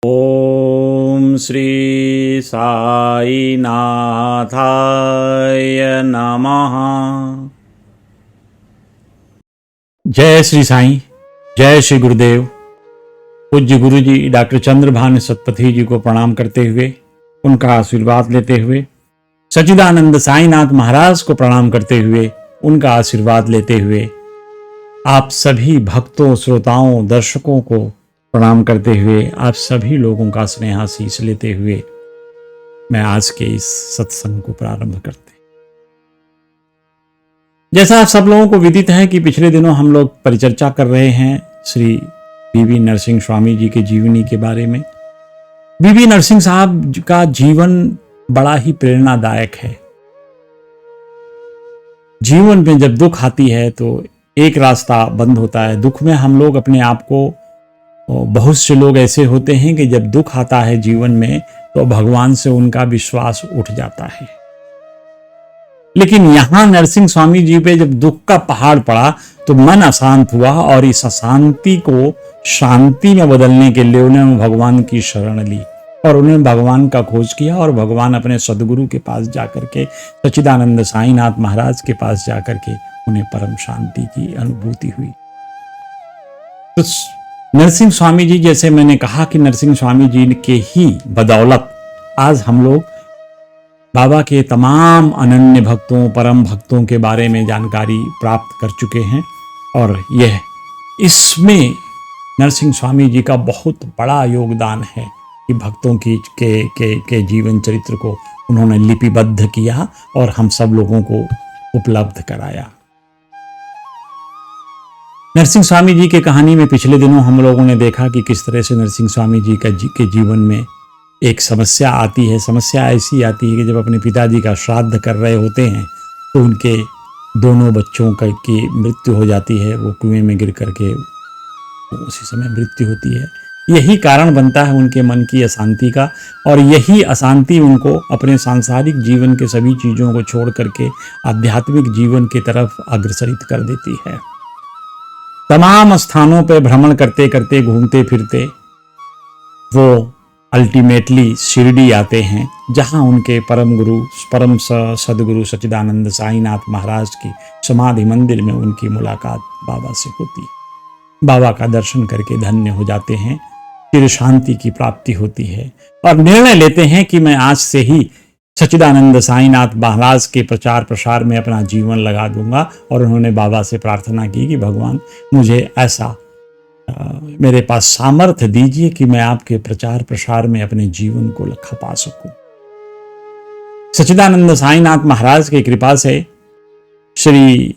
ओम श्री साई नाथाय नमः। जय श्री साईं, जय श्री गुरुदेव। पूज्य गुरु जी डॉक्टर चंद्रभानु सतपथी जी को प्रणाम करते हुए, उनका आशीर्वाद लेते हुए, सच्चिदानंद साईनाथ महाराज को प्रणाम करते हुए, उनका आशीर्वाद लेते हुए, आप सभी भक्तों, श्रोताओं, दर्शकों को प्रणाम करते हुए, आप सभी लोगों का स्नेहाशीष लेते हुए मैं आज के इस सत्संग को प्रारंभ करते हैं। जैसा आप सब लोगों को विदित है कि पिछले दिनों हम लोग परिचर्चा कर रहे हैं श्री बीबी नरसिंह स्वामी जी के जीवनी के बारे में। बीबी नरसिंह साहब का जीवन बड़ा ही प्रेरणादायक है। जीवन में जब दुख आती है तो एक रास्ता बंद होता है। दुख में हम लोग अपने आप को, बहुत से लोग ऐसे होते हैं कि जब दुख आता है जीवन में तो भगवान से उनका विश्वास उठ जाता है। लेकिन यहां नरसिंह स्वामी जी पे जब दुख का पहाड़ पड़ा तो मन अशांत हुआ और इस अशांति को शांति में बदलने के लिए उन्होंने भगवान की शरण ली और उन्होंने भगवान का खोज किया और भगवान अपने सदगुरु के पास जाकर के, सच्चिदानंद साईनाथ महाराज के पास जाकर के उन्हें परम शांति की अनुभूति हुई। तो नरसिंह स्वामी जी, जैसे मैंने कहा कि नरसिंह स्वामी जी के ही बदौलत आज हम लोग बाबा के तमाम अनन्य भक्तों, परम भक्तों के बारे में जानकारी प्राप्त कर चुके हैं और यह इसमें नरसिंह स्वामी जी का बहुत बड़ा योगदान है कि भक्तों के जीवन चरित्र को उन्होंने लिपिबद्ध किया और हम सब लोगों को उपलब्ध कराया। नरसिंह स्वामी जी के कहानी में पिछले दिनों हम लोगों ने देखा कि किस तरह से नरसिंह स्वामी जी के जीवन में एक समस्या आती है। समस्या ऐसी आती है कि जब अपने पिताजी का श्राद्ध कर रहे होते हैं तो उनके दोनों बच्चों की मृत्यु हो जाती है। वो कुएं में गिर करके उसी समय मृत्यु होती है। यही कारण बनता है उनके मन की अशांति का और यही अशांति उनको अपने सांसारिक जीवन के सभी चीज़ों को छोड़ करके आध्यात्मिक जीवन की तरफ अग्रसरित कर देती है। तमाम स्थानों पर भ्रमण करते करते, घूमते फिरते वो अल्टीमेटली शिरडी आते हैं, जहां उनके परम सदगुरु सच्चिदानंद साईनाथ महाराज की समाधि मंदिर में उनकी मुलाकात बाबा से होती है। बाबा का दर्शन करके धन्य हो जाते हैं, चिर शांति की प्राप्ति होती है और निर्णय लेते हैं कि मैं आज से ही सच्चिदानंद साईनाथ महाराज के प्रचार प्रसार में अपना जीवन लगा दूंगा। और उन्होंने बाबा से प्रार्थना की कि भगवान मुझे ऐसा मेरे पास सामर्थ्य दीजिए कि मैं आपके प्रचार प्रसार में अपने जीवन को खपा सकूं। सच्चिदानंद साईनाथ महाराज की कृपा से श्री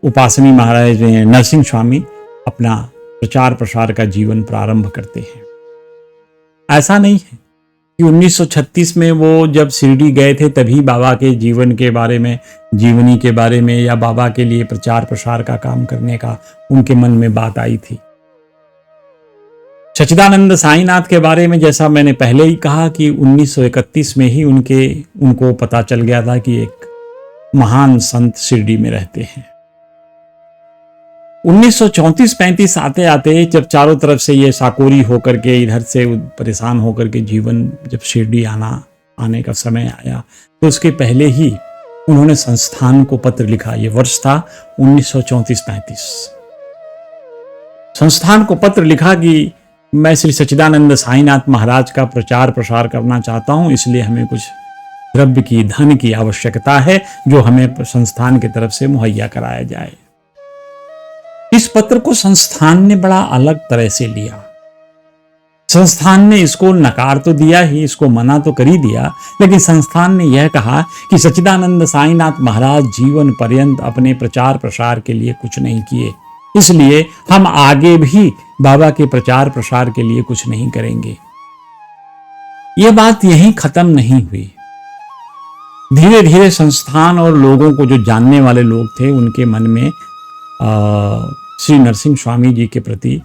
उपासनी महाराज नरसिंह स्वामी अपना प्रचार प्रसार का जीवन प्रारंभ करते हैं। ऐसा नहीं है कि 1936 में वो जब शिरडी गए थे तभी बाबा के जीवन के बारे में, जीवनी के बारे में या बाबा के लिए प्रचार प्रसार का काम करने का उनके मन में बात आई थी। सच्चिदानंद साईनाथ के बारे में जैसा मैंने पहले ही कहा कि 1931 में ही उनको पता चल गया था कि एक महान संत शिरडी में रहते हैं। 1934-35 आते आते जब चारों तरफ से ये साकोरी होकर के, इधर से परेशान होकर के जीवन, जब शिरडी आने का समय आया तो उसके पहले ही उन्होंने संस्थान को पत्र लिखा। ये वर्ष था 1934-35। संस्थान को पत्र लिखा कि मैं श्री सच्चिदानंद साईनाथ महाराज का प्रचार प्रसार करना चाहता हूं, इसलिए हमें कुछ द्रव्य की, धन की आवश्यकता है जो हमें संस्थान की तरफ से मुहैया कराया जाए। इस पत्र को संस्थान ने बड़ा अलग तरह से लिया। संस्थान ने इसको नकार तो दिया ही, इसको मना तो कर ही दिया, लेकिन संस्थान ने यह कहा कि सच्चिदानंद साईनाथ महाराज जीवन पर्यंत अपने प्रचार प्रसार के लिए कुछ नहीं किए, इसलिए हम आगे भी बाबा के प्रचार प्रसार के लिए कुछ नहीं करेंगे। यह बात यहीं खत्म नहीं हुई। धीरे धीरे संस्थान और लोगों को, जो जानने वाले लोग थे, उनके मन में श्री नरसिंह स्वामी जी के प्रति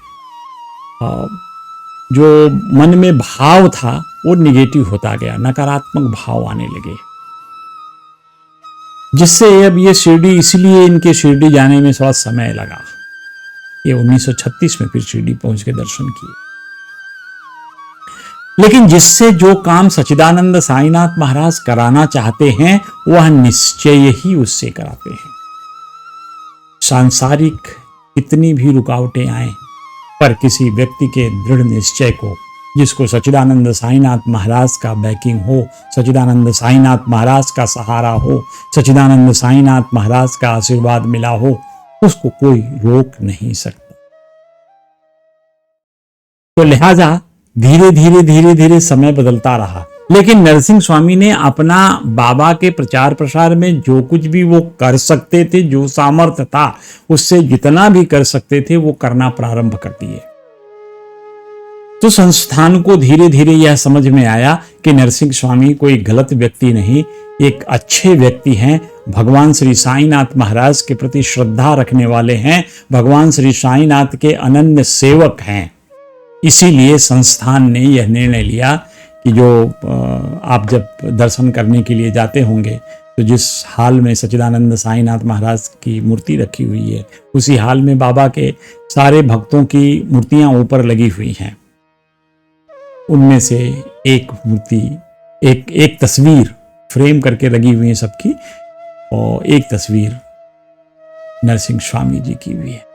जो मन में भाव था वो निगेटिव होता गया, नकारात्मक भाव आने लगे, जिससे अब ये शिरडी, इसलिए इनके शिरडी जाने में थोड़ा समय लगा। ये 1936 में फिर शिरडी पहुंच के दर्शन किए। लेकिन जिससे जो काम सच्चिदानंद साईनाथ महाराज कराना चाहते हैं वह निश्चय ही उससे कराते हैं। सांसारिक कितनी भी रुकावटें आए, पर किसी व्यक्ति के दृढ़ निश्चय को, जिसको सच्चिदानंद साईनाथ महाराज का बैकिंग हो, सच्चिदानंद साईनाथ महाराज का सहारा हो, सच्चिदानंद साईनाथ महाराज का आशीर्वाद मिला हो, उसको कोई रोक नहीं सकता। तो लिहाजा धीरे धीरे समय बदलता रहा, लेकिन नरसिंह स्वामी ने अपना बाबा के प्रचार प्रसार में जो कुछ भी वो कर सकते थे, जो सामर्थ्य था, उससे जितना भी कर सकते थे वो करना प्रारंभ कर दिए। तो संस्थान को धीरे धीरे यह समझ में आया कि नरसिंह स्वामी कोई गलत व्यक्ति नहीं, एक अच्छे व्यक्ति हैं, भगवान श्री साईनाथ महाराज के प्रति श्रद्धा रखने वाले हैं, भगवान श्री साईनाथ के अनन्य सेवक हैं। इसीलिए संस्थान ने यह निर्णय लिया कि जो आप जब दर्शन करने के लिए जाते होंगे तो जिस हाल में सच्चिदानंद साईनाथ महाराज की मूर्ति रखी हुई है, उसी हाल में बाबा के सारे भक्तों की मूर्तियां ऊपर लगी हुई हैं। उनमें से एक मूर्ति, एक तस्वीर फ्रेम करके लगी हुई है सबकी, और एक तस्वीर नरसिंह स्वामी जी की हुई है।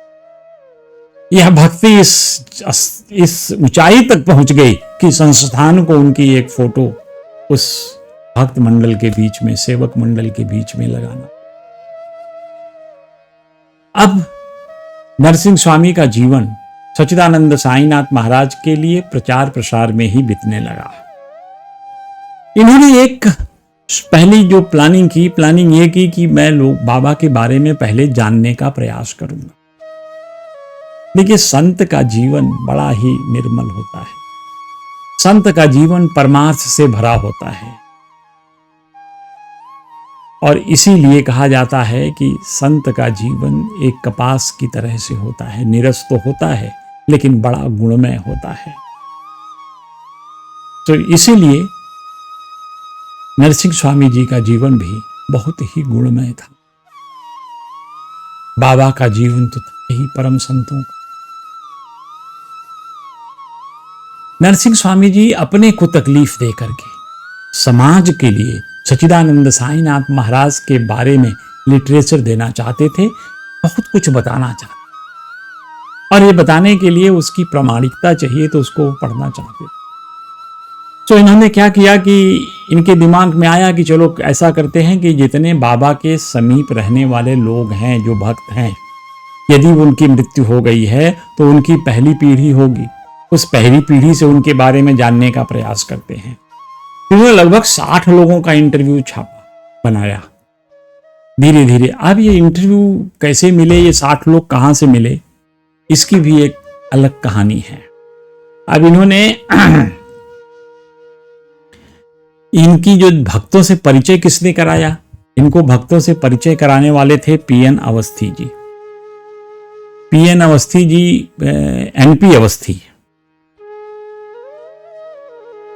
यह भक्ति इस ऊंचाई तक पहुंच गई कि संस्थान को उनकी एक फोटो उस भक्त मंडल के बीच में, सेवक मंडल के बीच में लगाना। अब नरसिंह स्वामी का जीवन सच्चिदानंद साईनाथ महाराज के लिए प्रचार प्रसार में ही बीतने लगा। इन्होंने एक पहली जो प्लानिंग ये की कि मैं लोग बाबा के बारे में पहले जानने का प्रयास करूंगा। देखिए, संत का जीवन बड़ा ही निर्मल होता है, संत का जीवन परमार्थ से भरा होता है, और इसीलिए कहा जाता है कि संत का जीवन एक कपास की तरह से होता है, नीरस तो होता है लेकिन बड़ा गुणमय होता है। तो इसीलिए नरसिंह स्वामी जी का जीवन भी बहुत ही गुणमय था। बाबा का जीवन तो था ही परम संतों का। नरसिंह स्वामी जी अपने को तकलीफ दे करके समाज के लिए सच्चिदानंद साईनाथ महाराज के बारे में लिटरेचर देना चाहते थे, बहुत कुछ बताना चाहते, और ये बताने के लिए उसकी प्रामाणिकता चाहिए, तो उसको पढ़ना चाहते। तो इन्होंने क्या किया कि इनके दिमाग में आया कि चलो ऐसा करते हैं कि जितने बाबा के समीप रहने वाले लोग हैं, जो भक्त हैं, यदि उनकी मृत्यु हो गई है तो उनकी पहली पीढ़ी होगी, उस पहली पीढ़ी से उनके बारे में जानने का प्रयास करते हैं। उन्होंने लगभग 60 लोगों का इंटरव्यू छापा, बनाया धीरे धीरे। अब ये इंटरव्यू कैसे मिले, ये 60 लोग कहां से मिले, इसकी भी एक अलग कहानी है। अब इन्होंने इनकी जो भक्तों से परिचय किसने कराया, इनको भक्तों से परिचय कराने वाले थे PN Awasthi ji. PN Awasthi ji, NP Awasthi,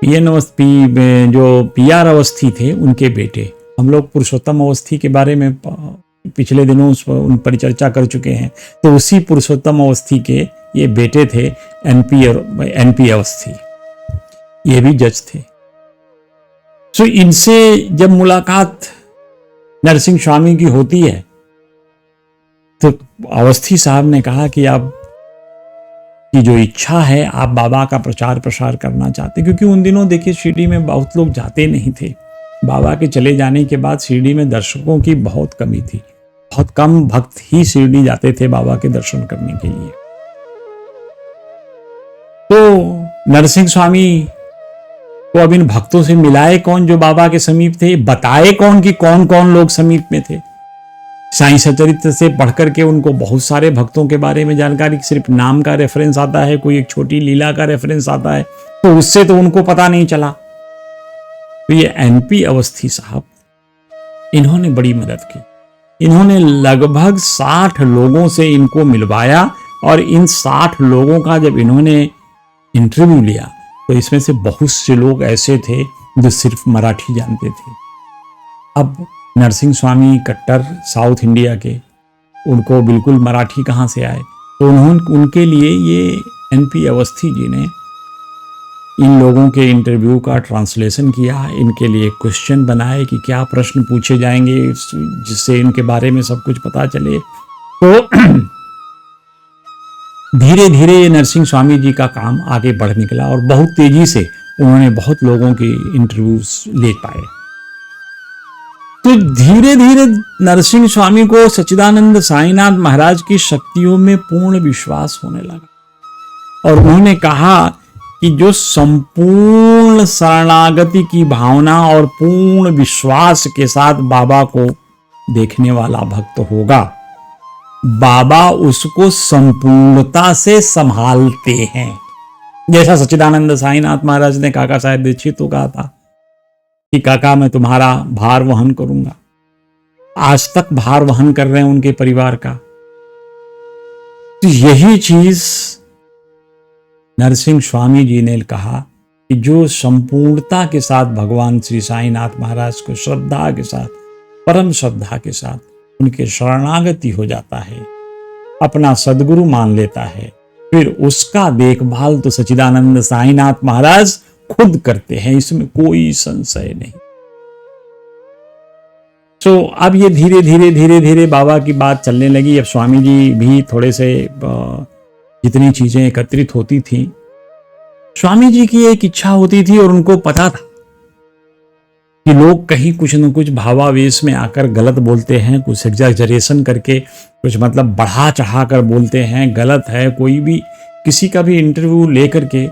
PN Awasthi जो पीआर अवस्थी थे, उनके बेटे। हम लोग पुरुषोत्तम अवस्थी के बारे में पिछले दिनों उन पर चर्चा कर चुके हैं। तो उसी पुरुषोत्तम अवस्थी के ये बेटे थे एनपी अवस्थी, ये भी जज थे। तो इनसे जब मुलाकात नरसिंह स्वामी की होती है तो अवस्थी साहब ने कहा कि आप की जो इच्छा है, आप बाबा का प्रचार प्रसार करना चाहते, क्योंकि उन दिनों देखिए शिरडी में बहुत लोग जाते नहीं थे। बाबा के चले जाने के बाद शिरडी में दर्शकों की बहुत कमी थी, बहुत कम भक्त ही शिरडी जाते थे बाबा के दर्शन करने के लिए। तो नरसिंह स्वामी को अब इन भक्तों से मिलाए कौन जो बाबा के समीप थे, बताए कौन कि कौन कौन लोग समीप में थे। साईं सचरित्र से पढ़कर के उनको बहुत सारे भक्तों के बारे में जानकारी, सिर्फ नाम का रेफरेंस आता है, कोई एक छोटी लीला का रेफरेंस आता है, तो उससे तो उनको पता नहीं चला। तो ये एनपी अवस्थी साहब, इन्होंने बड़ी मदद की। इन्होंने लगभग 60 लोगों से इनको मिलवाया, और इन 60 लोगों का जब इन्होंने इंटरव्यू लिया तो इसमें से बहुत से लोग ऐसे थे जो सिर्फ मराठी जानते थे। अब नरसिंह स्वामी कट्टर साउथ इंडिया के, उनको बिल्कुल मराठी कहाँ से आए, तो उन्होंने उनके लिए ये एनपी अवस्थी जी ने इन लोगों के इंटरव्यू का ट्रांसलेशन किया, इनके लिए क्वेश्चन बनाए कि क्या प्रश्न पूछे जाएंगे जिससे इनके बारे में सब कुछ पता चले। तो धीरे धीरे ये नरसिंह स्वामी जी का काम आगे बढ़ निकला और बहुत तेजी से उन्होंने बहुत लोगों की इंटरव्यूज ले पाए। तो धीरे धीरे नरसिंह स्वामी को सच्चिदानंद साईनाथ महाराज की शक्तियों में पूर्ण विश्वास होने लगा और उन्होंने कहा कि जो संपूर्ण शरणागति की भावना और पूर्ण विश्वास के साथ बाबा को देखने वाला भक्त होगा, बाबा उसको संपूर्णता से संभालते हैं। जैसा सच्चिदानंद साईनाथ महाराज ने काका साहेब दीक्षित को कहा था कि काका मैं तुम्हारा भार वहन करूंगा, आज तक भार वहन कर रहे हैं उनके परिवार का। तो यही चीज नरसिंह स्वामी जी ने कहा कि जो संपूर्णता के साथ भगवान श्री साईनाथ महाराज को श्रद्धा के साथ, परम श्रद्धा के साथ उनके शरणागति हो जाता है, अपना सदगुरु मान लेता है, फिर उसका देखभाल तो सच्चिदानंद साईनाथ महाराज खुद करते हैं, इसमें कोई संशय नहीं। तो अब ये धीरे धीरे धीरे धीरे बाबा की बात चलने लगी। अब स्वामी जी भी थोड़े से जितनी चीजें एकत्रित होती थी, स्वामी जी की एक इच्छा होती थी और उनको पता था कि लोग कहीं कुछ न कुछ भावावेश में आकर गलत बोलते हैं, कुछ एग्जैजरेशन करके कुछ मतलब बढ़ा चढ़ा कर बोलते हैं, गलत है। कोई भी किसी का भी इंटरव्यू लेकर के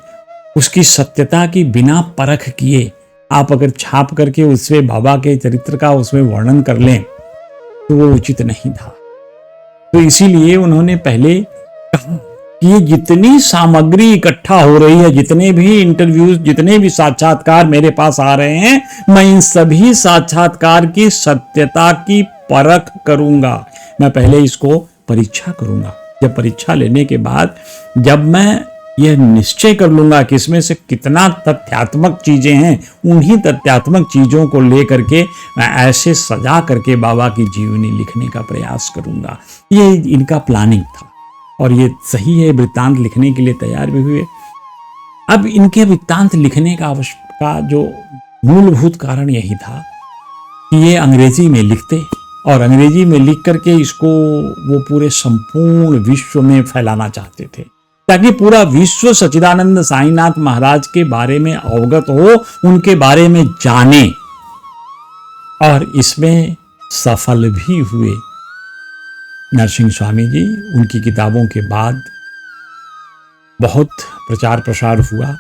उसकी सत्यता की बिना परख किए आप अगर छाप करके उसमें बाबा के चरित्र का उसमें वर्णन कर लें तो वो उचित नहीं था। तो इसीलिए उन्होंने पहले कहा कि ये जितनी सामग्री इकट्ठा हो रही है, जितने भी इंटरव्यूज, जितने भी साक्षात्कार मेरे पास आ रहे हैं, मैं इन सभी साक्षात्कार की सत्यता की परख करूंगा। मैं पहले इसको परीक्षा करूंगा। जब परीक्षा लेने के बाद जब मैं यह निश्चय कर लूंगा कि इसमें से कितना तथ्यात्मक चीजें हैं, उन्हीं तथ्यात्मक चीजों को लेकर के मैं ऐसे सजा करके बाबा की जीवनी लिखने का प्रयास करूंगा। ये इनका प्लानिंग था और ये सही है। वृत्तांत लिखने के लिए तैयार भी हुए। अब इनके वृत्तांत लिखने का जो मूलभूत कारण यही था कि ये अंग्रेजी में लिखते और अंग्रेजी में लिख करके इसको वो पूरे संपूर्ण विश्व में फैलाना चाहते थे, ताकि पूरा विश्व सच्चिदानंद साईनाथ महाराज के बारे में अवगत हो, उनके बारे में जाने। और इसमें सफल भी हुए नरसिंह स्वामी जी। उनकी किताबों के बाद बहुत प्रचार प्रसार हुआ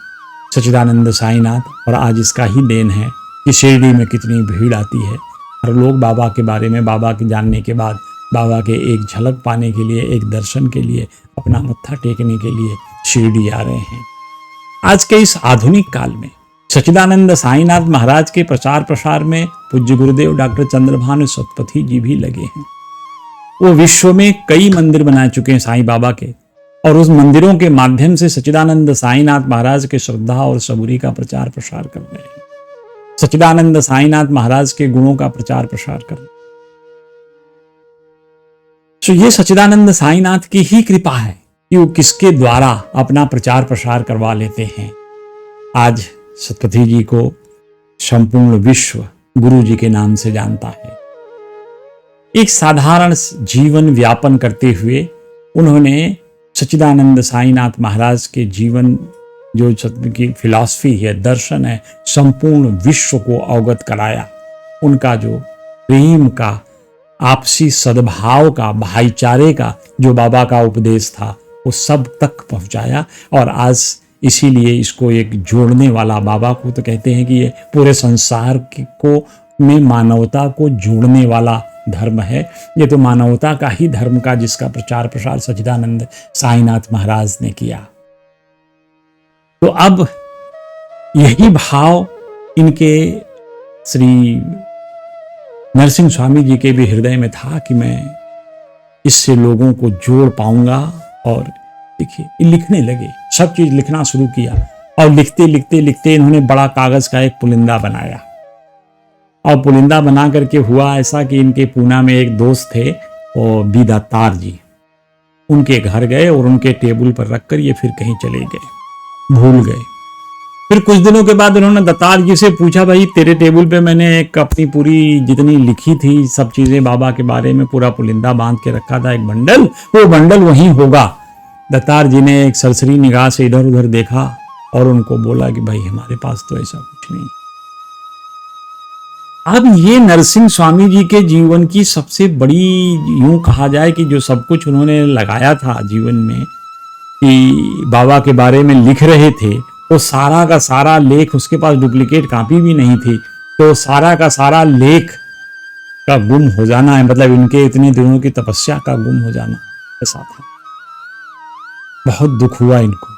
सच्चिदानंद साईनाथ, और आज इसका ही देन है कि शिरडी में कितनी भीड़ आती है और लोग बाबा के बारे में, बाबा के जानने के बाद बाबा के एक झलक पाने के लिए, एक दर्शन के लिए, अपना मत्था टेकने के लिए शिरडी आ रहे हैं। आज के इस आधुनिक काल में सच्चिदानंद साईनाथ महाराज के प्रचार प्रसार में पूज्य गुरुदेव डॉक्टर चंद्रभानु सतपथी जी भी लगे हैं। वो विश्व में कई मंदिर बना चुके हैं साईं बाबा के, और उस मंदिरों के माध्यम से सच्चिदानंद साईनाथ महाराज के श्रद्धा और सबूरी का प्रचार प्रसार कर रहे हैं, सच्चिदानंद साईनाथ महाराज के गुणों का प्रचार प्रसार कर रहे हैं। तो ये सच्चिदानंद साईनाथ की ही कृपा है कि वो किसके द्वारा अपना प्रचार प्रसार करवा लेते हैं। आज सतपथी जी को संपूर्ण विश्व गुरु जी के नाम से जानता है। एक साधारण जीवन व्यापन करते हुए उन्होंने सच्चिदानंद साईनाथ महाराज के जीवन, जो की फिलॉसफी है, दर्शन है, संपूर्ण विश्व को अवगत कराया। उनका जो प्रेम का, आपसी सद्भाव का, भाईचारे का जो बाबा का उपदेश था, वो सब तक पहुंचाया। और आज इसीलिए इसको एक जोड़ने वाला, बाबा को तो कहते हैं कि ये पूरे संसार को में मानवता को जोड़ने वाला धर्म है। ये तो मानवता का ही धर्म का जिसका प्रचार प्रसार सच्चिदानंद साईनाथ महाराज ने किया। तो अब यही भाव इनके श्री नरसिंह स्वामी जी के भी हृदय में था कि मैं इससे लोगों को जोड़ पाऊंगा। और देखिए लिखने लगे, सब चीज लिखना शुरू किया, और लिखते लिखते लिखते इन्होंने बड़ा कागज का एक पुलिंदा बनाया। और पुलिंदा बना करके हुआ ऐसा कि इनके पूना में एक दोस्त थे, और बीदातार जी, उनके घर गए और उनके टेबल पर रखकर ये फिर कहीं चले गए, भूल गए। फिर कुछ दिनों के बाद उन्होंने दत्तार जी से पूछा, भाई तेरे टेबल पे मैंने एक अपनी पूरी जितनी लिखी थी सब चीजें बाबा के बारे में पूरा पुलिंदा बांध के रखा था, एक बंडल, वो बंडल वहीं होगा। दत्तार जी ने एक सरसरी निगाह से इधर उधर देखा और उनको बोला कि भाई हमारे पास तो ऐसा कुछ नहीं। अब ये नरसिंह स्वामी जी के जीवन की सबसे बड़ी, यूं कहा जाए कि जो सब कुछ उन्होंने लगाया था जीवन में कि बाबा के बारे में लिख रहे थे, वो सारा का सारा लेख, उसके पास डुप्लीकेट कॉपी भी नहीं थी, तो सारा का सारा लेख का गुम हो जाना है, मतलब इनके इतने दिनों की तपस्या का गुम हो जाना ऐसा था। बहुत दुख हुआ इनको,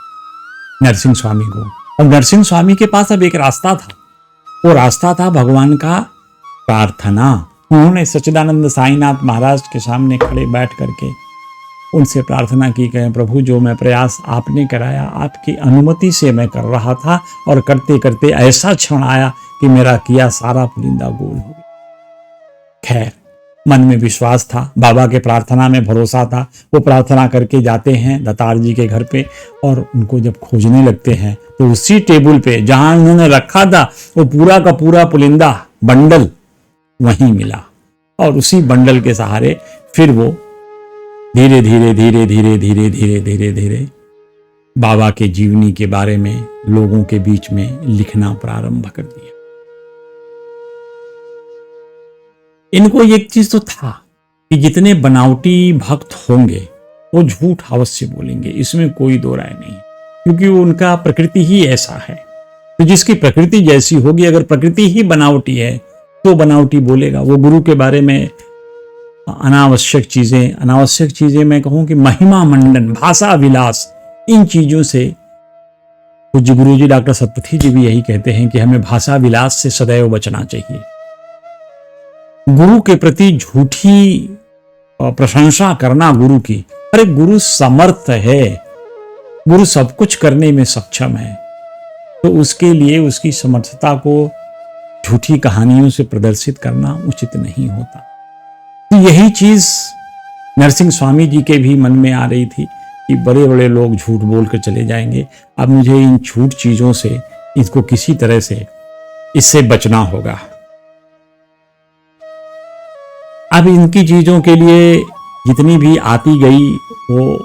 नरसिंह स्वामी को। और नरसिंह स्वामी के पास अब एक रास्ता था, वो रास्ता था भगवान का प्रार्थना। उन्होंने सच्चिदानंद साईनाथ महाराज के सामने खड़े बैठ करके उनसे प्रार्थना की, कहें प्रभु जो मैं प्रयास आपने कराया, आपकी अनुमति से मैं कर रहा था और करते करते ऐसा क्षण आया कि मेरा किया सारा पुलिंदा गोल हो गया। खैर, मन में विश्वास था, बाबा के प्रार्थना में भरोसा था। वो प्रार्थना करके जाते हैं दत्तार जी के घर पे और उनको जब खोजने लगते हैं तो उसी टेबल पे जहां उन्होंने रखा था वो पूरा का पूरा पुलिंदा बंडल वहीं मिला। और उसी बंडल के सहारे फिर वो धीरे धीरे धीरे धीरे धीरे धीरे धीरे धीरे बाबा के जीवनी के बारे में लोगों के बीच में लिखना प्रारंभ कर दिया। इनको एक चीज तो था कि जितने बनावटी भक्त होंगे वो झूठ अवश्य बोलेंगे, इसमें कोई दो राय नहीं, क्योंकि उनका प्रकृति ही ऐसा है। तो जिसकी प्रकृति जैसी होगी, अगर प्रकृति ही बनावटी है तो बनावटी बोलेगा। वो गुरु के बारे में अनावश्यक चीजें मैं कहूं कि महिमा मंडन, भाषा विलास, इन चीजों से पूज्य गुरु जी डॉक्टर सतपथी जी भी यही कहते हैं कि हमें भाषा विलास से सदैव बचना चाहिए। गुरु के प्रति झूठी प्रशंसा करना गुरु की, अरे गुरु समर्थ है, गुरु सब कुछ करने में सक्षम है, तो उसके लिए उसकी समर्थता को झूठी कहानियों से प्रदर्शित करना उचित नहीं होता। तो यही चीज नरसिंह स्वामी जी के भी मन में आ रही थी कि बड़े बड़े लोग झूठ बोल कर चले जाएंगे, अब मुझे इन झूठ चीजों से, इसको किसी तरह से इससे बचना होगा। अब इनकी चीजों के लिए जितनी भी आती गई वो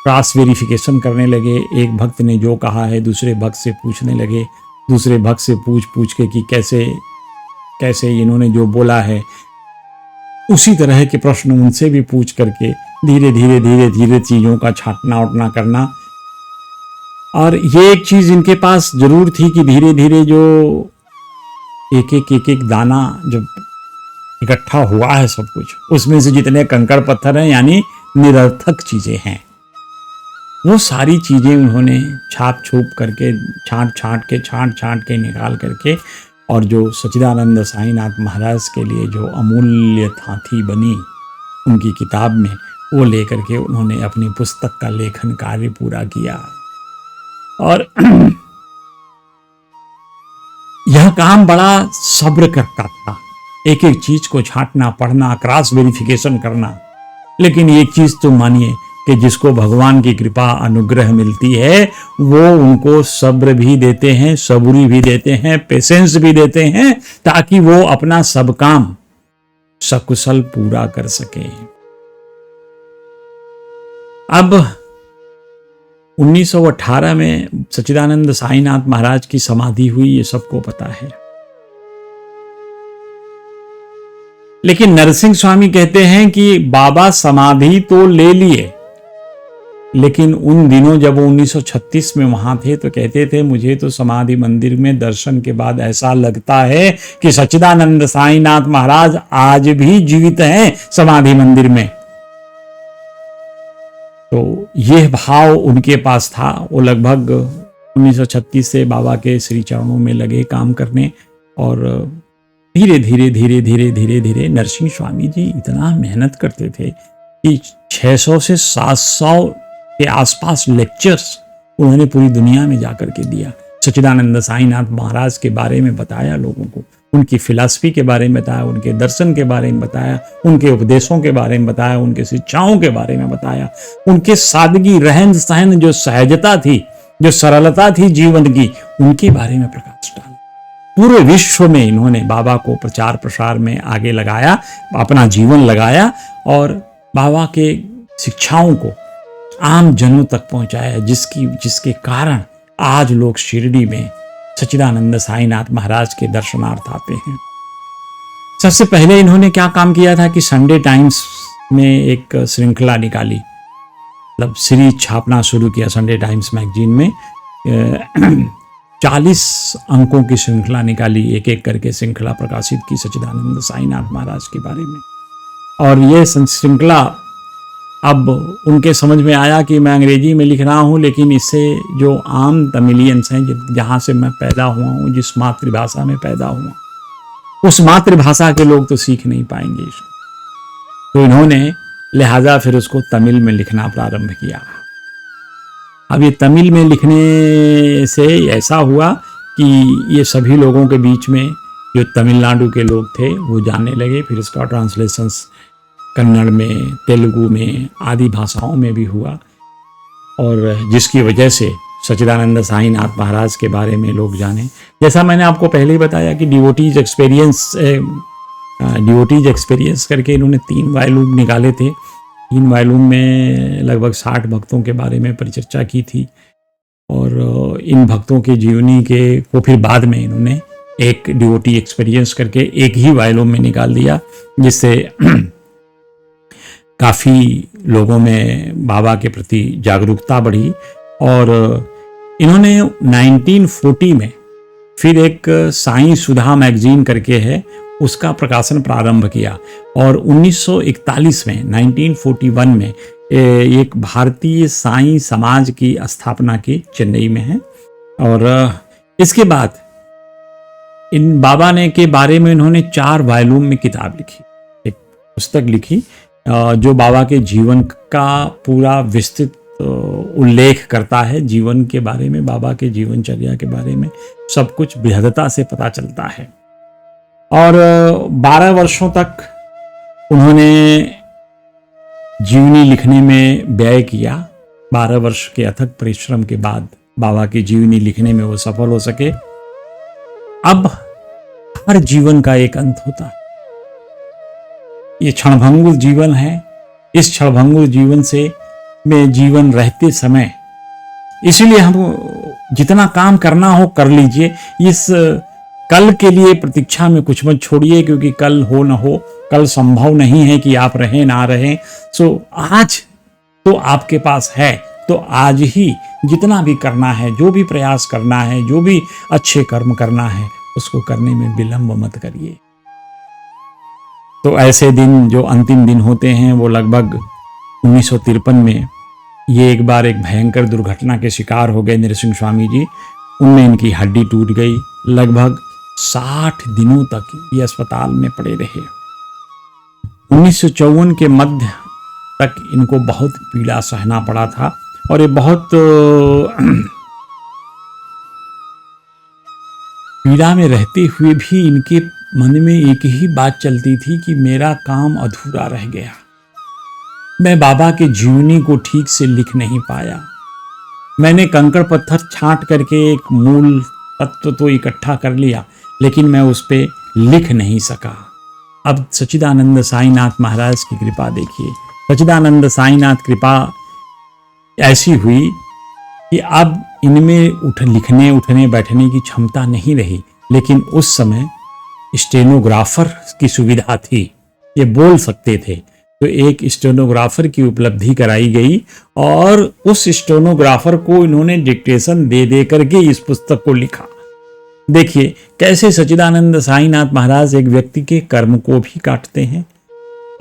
क्रॉस वेरिफिकेशन करने लगे। एक भक्त ने जो कहा है दूसरे भक्त से पूछने लगे, दूसरे भक्त से पूछ के कि कैसे कैसे इन्होंने जो बोला है, उसी तरह के प्रश्न उनसे भी पूछ करके धीरे धीरे धीरे धीरे चीजों का छांटना उठना करना। और ये एक चीज इनके पास जरूर थी कि धीरे धीरे जो एक एक दाना जब इकट्ठा हुआ है सब कुछ, उसमें से जितने कंकड़ पत्थर हैं यानी निरर्थक चीजें हैं, वो सारी चीजें उन्होंने छाप छूप करके छांट के निकाल करके, और जो सच्चिदानंद साईनाथ महाराज के लिए जो अमूल्य थाथी बनी उनकी किताब में, वो लेकर के उन्होंने अपनी पुस्तक का लेखन कार्य पूरा किया। और यह काम बड़ा सब्र करता था, एक एक चीज को छांटना, पढ़ना, क्रॉस वेरिफिकेशन करना। लेकिन एक चीज तो मानिए कि जिसको भगवान की कृपा अनुग्रह मिलती है वो उनको सब्र भी देते हैं, सबूरी भी देते हैं, पेशेंस भी देते हैं, ताकि वो अपना सब काम सकुशल पूरा कर सके। अब 1918 में सच्चिदानंद साईनाथ महाराज की समाधि हुई, ये सबको पता है। लेकिन नरसिंह स्वामी कहते हैं कि बाबा समाधि तो ले लिए, लेकिन उन दिनों जब वो 1936 में वहां थे तो कहते थे मुझे तो समाधि मंदिर में दर्शन के बाद ऐसा लगता है कि सच्चिदानंद साईनाथ महाराज आज भी जीवित हैं समाधि मंदिर में। तो यह भाव उनके पास था। वो लगभग 1936 से बाबा के श्री चरणों में लगे काम करने, और धीरे धीरे धीरे धीरे धीरे धीरे नरसिंह स्वामी जी इतना मेहनत करते थे कि 600 से 700 के आसपास लेक्चर्स उन्होंने पूरी दुनिया में जाकर के दिया। सच्चिदानंद साईनाथ महाराज के बारे में बताया लोगों को, उनकी फिलॉसफी के बारे में बताया, उनके दर्शन के बारे में बताया, उनके उपदेशों के बारे में बताया, उनके शिक्षाओं के बारे में बताया, उनके सादगी, रहन सहन, जो सहजता थी जो सरलता थी जीवन की, उनके बारे में प्रकाश डाला। पूरे विश्व में इन्होंने बाबा को प्रचार प्रसार में आगे लगाया, अपना जीवन लगाया और बाबा के शिक्षाओं को आम जनों तक पहुंचाया, जिसके कारण आज लोग शिरडी में सच्चिदानंद साईनाथ महाराज के दर्शनार्थ आते हैं। सबसे पहले इन्होंने क्या काम किया था कि संडे टाइम्स में एक श्रृंखला निकाली, मतलब सीरीज छापना शुरू किया संडे टाइम्स मैगजीन में। 40 अंकों की श्रृंखला निकाली, एक एक करके श्रृंखला प्रकाशित की सच्चिदानंद साईनाथ महाराज के बारे में। और ये श्रृंखला अब उनके समझ में आया कि मैं अंग्रेजी में लिख रहा हूँ, लेकिन इससे जो आम तमिलियंस हैं, जहाँ से मैं पैदा हुआ हूँ, जिस मातृभाषा में पैदा हुआ, उस मातृभाषा के लोग तो सीख नहीं पाएंगे। तो इन्होंने लिहाजा फिर उसको तमिल में लिखना प्रारंभ किया। अब ये तमिल में लिखने से ऐसा हुआ कि ये सभी लोगों के बीच में जो तमिलनाडु के लोग थे वो जानने लगे। फिर इसका ट्रांसलेशंस कन्नड़ में, तेलुगु में, आदि भाषाओं में भी हुआ, और जिसकी वजह से सच्चिदानंद साईनाथ महाराज के बारे में लोग जाने। जैसा मैंने आपको पहले ही बताया कि डिवोटीज एक्सपीरियंस करके इन्होंने 3 वॉल्यूम निकाले थे। 3 वॉल्यूम में लगभग 60 भक्तों के बारे में परिचर्चा की थी, और इन भक्तों के जीवनी के को फिर बाद में इन्होंने एक डिवोटी एक्सपीरियंस करके एक ही वॉल्यूम में निकाल दिया, जिससे काफ़ी लोगों में बाबा के प्रति जागरूकता बढ़ी। और इन्होंने 1940 में फिर एक साईं सुधा मैगजीन करके है, उसका प्रकाशन प्रारंभ किया। और 1941 में 1941 में एक भारतीय साईं समाज की स्थापना की, चेन्नई में है। और इसके बाद इन बाबा ने के बारे में इन्होंने 4 वॉल्यूम में किताब लिखी, एक पुस्तक लिखी जो बाबा के जीवन का पूरा विस्तृत उल्लेख करता है। जीवन के बारे में, बाबा के जीवनचर्या के बारे में सब कुछ बृहदता से पता चलता है। और 12 वर्षों तक उन्होंने जीवनी लिखने में व्यय किया। 12 वर्ष के अथक परिश्रम के बाद बाबा की जीवनी लिखने में वो सफल हो सके। अब हर जीवन का एक अंत होता है, ये क्षणभंगुर जीवन है। इस क्षणभंगुर जीवन से में जीवन रहते समय, इसीलिए हम जितना काम करना हो कर लीजिए। इस कल के लिए प्रतीक्षा में कुछ मत छोड़िए, क्योंकि कल हो न हो, कल संभव नहीं है कि आप रहें ना रहें। सो आज तो आपके पास है, तो आज ही जितना भी करना है, जो भी प्रयास करना है, जो भी अच्छे कर्म करना है, उसको करने में विलंब मत करिए। तो ऐसे दिन जो अंतिम दिन होते हैं, वो लगभग 1953 में ये एक बार एक भयंकर दुर्घटना के शिकार हो गए नृसिंह स्वामी जी। उनमें इनकी हड्डी टूट गई। लगभग 60 दिनों तक ये अस्पताल में पड़े रहे। 1954 के मध्य तक इनको बहुत पीड़ा सहना पड़ा था, और ये बहुत पीड़ा में रहते हुए भी इनके मन में एक ही बात चलती थी कि मेरा काम अधूरा रह गया, मैं बाबा के जीवनी को ठीक से लिख नहीं पाया। मैंने कंकड़ पत्थर छांट करके एक मूल तत्व तो इकट्ठा कर लिया, लेकिन मैं उस पे लिख नहीं सका। अब सच्चिदानंद साईनाथ महाराज की कृपा देखिए। सच्चिदानंद साईनाथ कृपा ऐसी हुई कि अब इनमें लिखने उठने बैठने की क्षमता नहीं रही, लेकिन उस समय स्टेनोग्राफर की सुविधा थी, ये बोल सकते थे। तो एक स्टेनोग्राफर की उपलब्धि कराई गई, और उस स्टेनोग्राफर को इन्होंने डिक्टेशन दे दे करके इस पुस्तक को लिखा। देखिए कैसे सच्चिदानंद साईनाथ महाराज एक व्यक्ति के कर्म को भी काटते हैं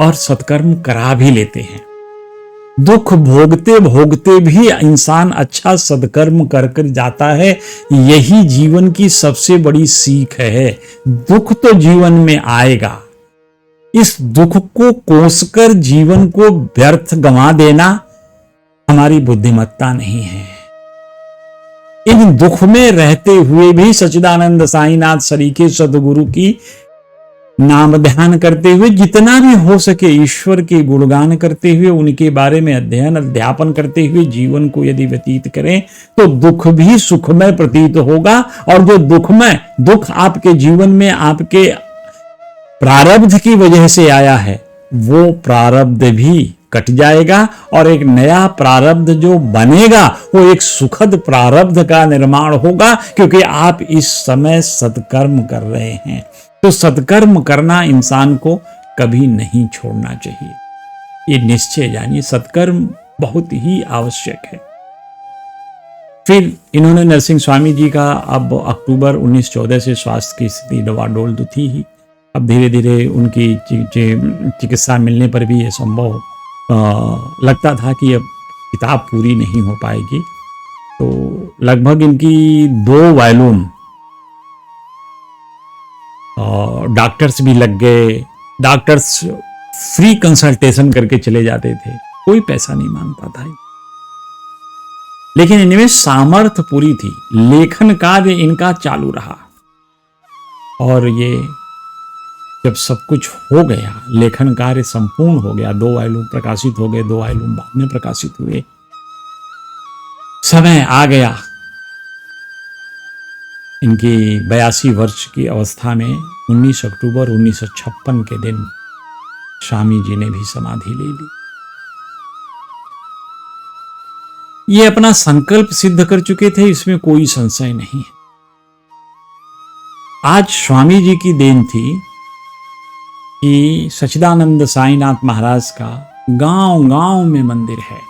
और सत्कर्म करा भी लेते हैं। दुख भोगते भोगते भी इंसान अच्छा सदकर्म कर कर जाता है। यही जीवन की सबसे बड़ी सीख है। दुख तो जीवन में आएगा, इस दुख को कोसकर जीवन को व्यर्थ गंवा देना हमारी बुद्धिमत्ता नहीं है। इन दुख में रहते हुए भी सच्चिदानंद साईनाथ सरीखे सदगुरु की नाम ध्यान करते हुए जितना भी हो सके ईश्वर के गुणगान करते हुए उनके बारे में अध्ययन अध्यापन करते हुए जीवन को यदि व्यतीत करें तो दुख भी सुखमय प्रतीत होगा। और जो दुख आपके जीवन में आपके प्रारब्ध की वजह से आया है वो प्रारब्ध भी कट जाएगा और एक नया प्रारब्ध जो बनेगा वो एक सुखद प्रारब्ध का निर्माण होगा, क्योंकि आप इस समय सत्कर्म कर रहे हैं। तो सत्कर्म करना इंसान को कभी नहीं छोड़ना चाहिए, ये निश्चय जानिए, सत्कर्म बहुत ही आवश्यक है। फिर इन्होंने नरसिंह स्वामी जी का अब अक्टूबर 1914 से स्वास्थ्य की स्थिति डवाडोल तो थी ही, अब धीरे धीरे उनकी चिकित्सा मिलने पर भी ये संभव लगता था कि अब किताब पूरी नहीं हो पाएगी। तो लगभग इनकी 2 वॉल्यूम डॉक्टर्स भी लग गए, डॉक्टर्स फ्री कंसल्टेशन करके चले जाते थे, कोई पैसा नहीं मांगता था। लेकिन इनमें सामर्थ्य पूरी थी, लेखन कार्य इनका चालू रहा। और ये जब सब कुछ हो गया, लेखन कार्य संपूर्ण हो गया, 2 वॉल्यूम प्रकाशित हो गए, 2 वॉल्यूम बाद में प्रकाशित हुए, समय आ गया इनकी 82 वर्ष की अवस्था में 19 अक्टूबर 1956 के दिन स्वामी जी ने भी समाधि ले ली। ये अपना संकल्प सिद्ध कर चुके थे, इसमें कोई संशय नहीं है। आज स्वामी जी की देन थी कि सच्चिदानंद साईनाथ महाराज का गांव गांव में मंदिर है।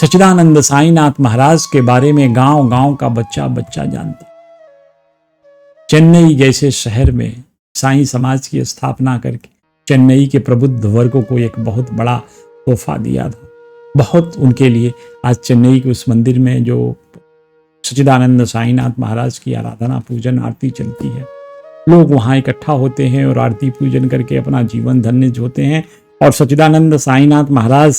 सच्चिदानंद साईनाथ महाराज के बारे में गांव गांव का बच्चा बच्चा जानता। चेन्नई जैसे शहर में साईं समाज की स्थापना करके चेन्नई के प्रबुद्ध वर्गों को एक बहुत बड़ा तोहफा दिया था। बहुत उनके लिए आज चेन्नई के उस मंदिर में जो सच्चिदानंद साईनाथ महाराज की आराधना पूजन आरती चलती है, लोग वहाँ इकट्ठा होते हैं और आरती पूजन करके अपना जीवन धन्य होते हैं। और सच्चिदानंद साईनाथ महाराज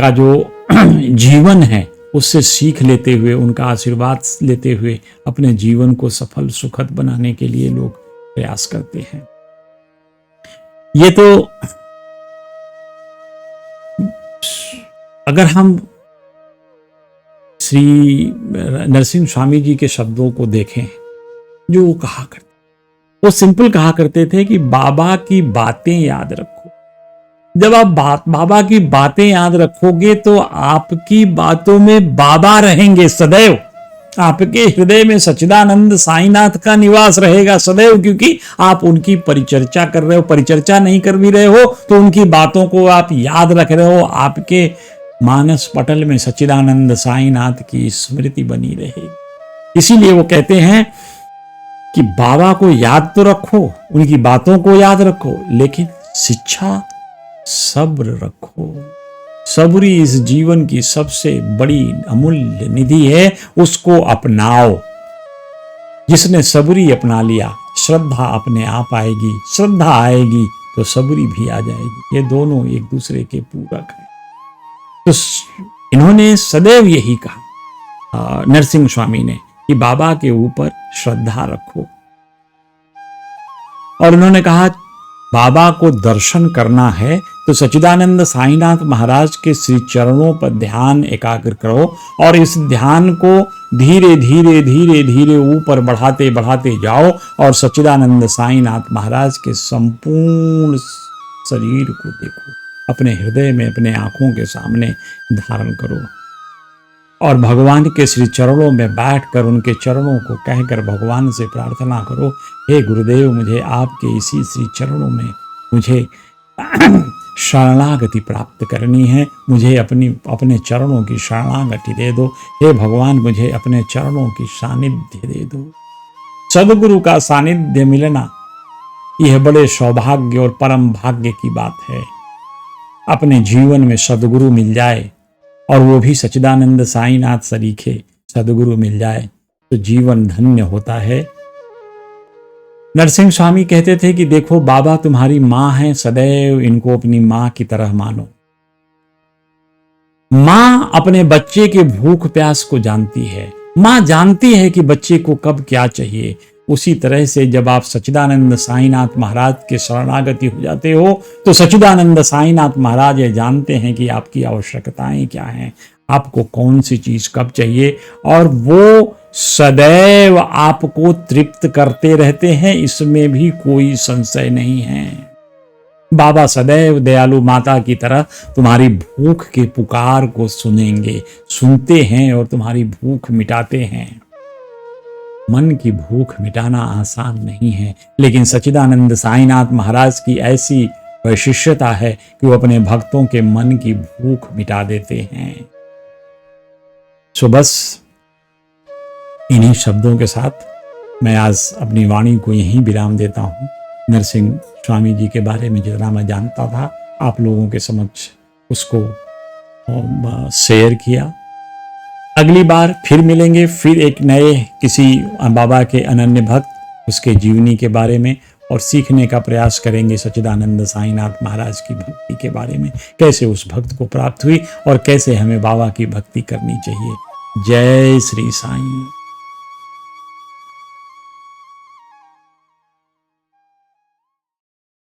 का जो जीवन है उससे सीख लेते हुए, उनका आशीर्वाद लेते हुए अपने जीवन को सफल सुखद बनाने के लिए लोग प्रयास करते हैं। ये तो अगर हम श्री नरसिंह स्वामी जी के शब्दों को देखें, जो वो कहा करते, वो सिंपल कहा करते थे कि बाबा की बातें याद रखो। जब आप बाबा की बातें याद रखोगे तो आपकी बातों में बाबा रहेंगे सदैव। आपके हृदय में सच्चिदानंद साईनाथ का निवास रहेगा सदैव, क्योंकि आप उनकी परिचर्चा कर रहे हो। परिचर्चा नहीं कर भी रहे हो तो उनकी बातों को आप याद रख रहे हो। आपके मानस पटल में सच्चिदानंद साईनाथ की स्मृति बनी रहेगी। इसीलिए वो कहते हैं कि बाबा को याद तो रखो, उनकी बातों को याद रखो, लेकिन शिक्षा सब्र रखो। सब्री इस जीवन की सबसे बड़ी अमूल्य निधि है, उसको अपनाओ। जिसने सबरी अपना लिया, श्रद्धा अपने आप आएगी। श्रद्धा आएगी तो सबरी भी आ जाएगी। ये दोनों एक दूसरे के पूरक हैं। तो इन्होंने सदैव यही कहा नरसिंह स्वामी ने कि बाबा के ऊपर श्रद्धा रखो। और उन्होंने कहा बाबा को दर्शन करना है तो सच्चिदानंद साईनाथ महाराज के श्री चरणों पर ध्यान एकाग्र करो और इस ध्यान को धीरे धीरे धीरे धीरे ऊपर बढ़ाते बढ़ाते जाओ और सच्चिदानंद साईनाथ महाराज के संपूर्ण शरीर को देखो, अपने हृदय में, अपने आंखों के सामने धारण करो और भगवान के श्री चरणों में बैठकर उनके चरणों को कहकर भगवान से प्रार्थना करो, हे गुरुदेव, मुझे आपके इसी श्री चरणों में मुझे शरणागति प्राप्त करनी है। मुझे अपने चरणों की शरणागति दे दो। हे भगवान, मुझे अपने चरणों की सानिध्य दे दो। सदगुरु का सानिध्य मिलना यह बड़े सौभाग्य और परम भाग्य की बात है। अपने जीवन में सदगुरु मिल जाए और वो भी सच्चिदानंद साईनाथ सरीखे सदगुरु मिल जाए तो जीवन धन्य होता है। नरसिंह स्वामी कहते थे कि देखो बाबा तुम्हारी माँ है, सदैव इनको अपनी माँ की तरह मानो। माँ अपने बच्चे के भूख प्यास को जानती है। माँ जानती है कि बच्चे को कब क्या चाहिए। उसी तरह से जब आप सच्चिदानंद साईनाथ महाराज के शरणागति हो जाते हो तो सच्चिदानंद साईनाथ महाराज ये जानते हैं कि आपकी आवश्यकताएं क्या हैं, आपको कौन सी चीज कब चाहिए, और वो सदैव आपको तृप्त करते रहते हैं, इसमें भी कोई संशय नहीं है। बाबा सदैव दयालु माता की तरह तुम्हारी भूख के पुकार को सुनते हैं और तुम्हारी भूख मिटाते हैं। मन की भूख मिटाना आसान नहीं है, लेकिन सच्चिदानंद साईनाथ महाराज की ऐसी वैशिष्ट्यता है कि वो अपने भक्तों के मन की भूख मिटा देते हैं। सो बस इन्हीं शब्दों के साथ मैं आज अपनी वाणी को यहीं विराम देता हूँ। नरसिंह स्वामी जी के बारे में जितना मैं जानता था आप लोगों के समक्ष उसको शेयर किया। अगली बार फिर मिलेंगे, फिर एक नए किसी बाबा के अनन्य भक्त, उसके जीवनी के बारे में और सीखने का प्रयास करेंगे सच्चिदानंद साईनाथ महाराज की भक्ति के बारे में, कैसे उस भक्त को प्राप्त हुई और कैसे हमें बाबा की भक्ति करनी चाहिए। जय श्री साईं।